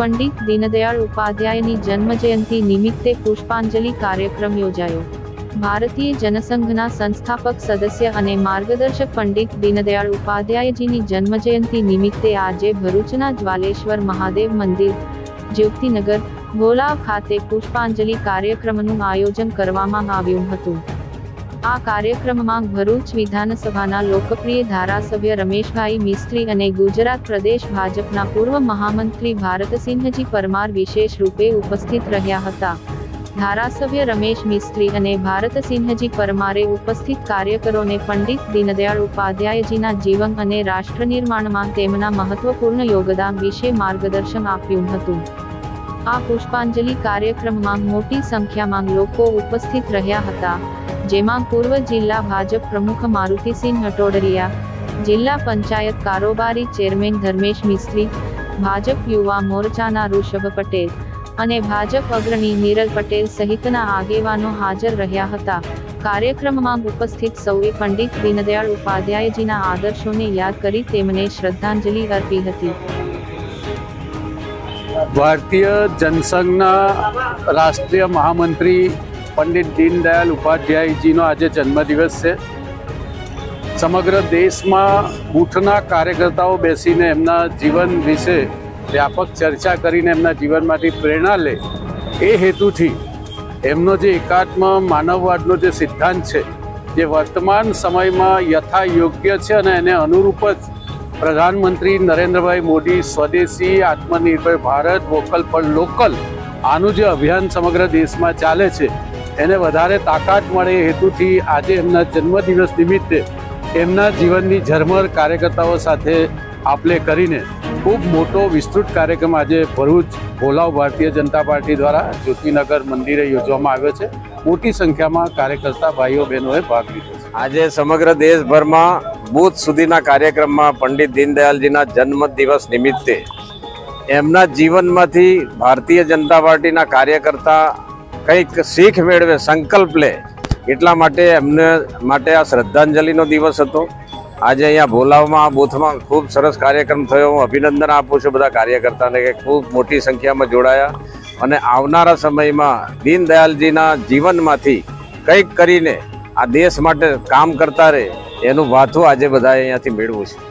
પંડિત દીનદયાળ ઉપાધ્યાયની જન્મજયંતિ નિમિત્તે પુષ્પાંજલિ કાર્યક્રમ યોજાયો। ભારતીય જનસંઘના સંસ્થાપક સદસ્ય અને માર્ગદર્શક પંડિત દીનદયાળ ઉપાધ્યાયજીની જન્મજયંતિ નિમિત્તે આજે ભરૂચના જ્વાલેશ્વર મહાદેવ મંદિર, જ્યોતિનગર, ગોલાવ ખાતે પુષ્પાંજલિ કાર્યક્રમનું આયોજન કરવામાં આવ્યું હતું। આ કાર્યક્રમમાં ભરૂચ વિધાનસભાના લોકપ્રિય ધારાસભ્ય રમેશભાઈ મિસ્ત્રી અને ગુજરાત પ્રદેશ ભાજપના પૂર્વ મહામંત્રી ભારતસિંહજી પરમાર વિશેષ રૂપે ઉપસ્થિત રહ્યા હતા। ધારાસભ્ય રમેશ મિસ્ત્રી અને ભારતસિંહજી પરમારે ઉપસ્થિત કાર્યકરોને પંડિત દીનદયાળ ઉપાધ્યાયજીના જીવન અને રાષ્ટ્ર નિર્માણમાં તેમના મહત્વપૂર્ણ યોગદાન વિશે માર્ગદર્શન આપ્યું હતું। આ પુષ્પાંજલિ કાર્યક્રમમાં મોટી સંખ્યામાં લોકો ઉપસ્થિત રહ્યા હતા, જેમાં પૂર્વ જિલ્લા ભાજપ પ્રમુખ મારુતિસિંહ અટોડરિયા, જિલ્લા પંચાયત કારોબારી ચેરમેન ધર્મેશ મિસ્ત્રી, ભાજપ યુવા મોરચાના ઋષભ પટેલ અને ભાજપ અગ્રણી નીરલ પટેલ સહિતના આગેવાનો હાજર રહ્યા હતા। કાર્યક્રમમાં ઉપસ્થિત સૌએ પંડિત દીનદયાળ ઉપાધ્યાયજીના આદર્શોને યાદ કરી તેમને શ્રદ્ધાંજલિ અર્પી હતી। ભારતીય જનસંઘના રાષ્ટ્રીય મહામંત્રી પંડિત દીનદયાળ ઉપાધ્યાયજીનો આજે જન્મદિવસ છે। સમગ્ર દેશમાં બૂથના કાર્યકર્તાઓ બેસીને એમના જીવન વિશે વ્યાપક ચર્ચા કરીને એમના જીવનમાંથી પ્રેરણા લે એ હેતુથી એમનો જે એકાત્મ માનવવાદનો જે સિદ્ધાંત છે, જે વર્તમાન સમયમાં યથા યોગ્ય છે અને એને અનુરૂપ જ પ્રધાનમંત્રી નરેન્દ્રભાઈ મોદી સ્વદેશી આત્મનિર્ભર ભારત વોકલ ફોર લોકલ આનું જે અભિયાન સમગ્ર દેશમાં ચાલે છે એને વધારે તાકાત મળે એ હેતુથી આજે એમના જન્મદિવસ નિમિત્તે એમના જીવનની ઝરમર કાર્યકર્તાઓ સાથે આપલે કરીને ખૂબ મોટો વિસ્તૃત કાર્યક્રમ આજે ભરૂચ ગોલાવ ભારતીય જનતા પાર્ટી દ્વારા જ્યોતિનગર મંદિરે યોજવામાં આવ્યો છે। મોટી સંખ્યામાં કાર્યકર્તા ભાઈઓ બહેનોએ ભાગ લીધો છે। આજે સમગ્ર દેશભરમાં બૂથ સુધીના કાર્યક્રમમાં પંડિત દીનદયાળજીના જન્મદિવસ નિમિત્તે એમના જીવનમાંથી ભારતીય જનતા પાર્ટીના કાર્યકર્તા કંઈક શીખ મેળવે, સંકલ્પ લે, એટલા માટે એમને માટે આ શ્રદ્ધાંજલિનો દિવસ હતો। આજે અહીંયા ભોલાવમાં આ બૂથમાં ખૂબ સરસ કાર્યક્રમ થયો। હું અભિનંદન આપું છું બધા કાર્યકર્તાને કે ખૂબ મોટી સંખ્યામાં જોડાયા અને આવનારા સમયમાં દીનદયાળજીના જીવનમાંથી કંઈક કરીને આ દેશ માટે કામ કરતા રહે એનું વાથું આજે બધા અહીંયાથી મેળવું છે।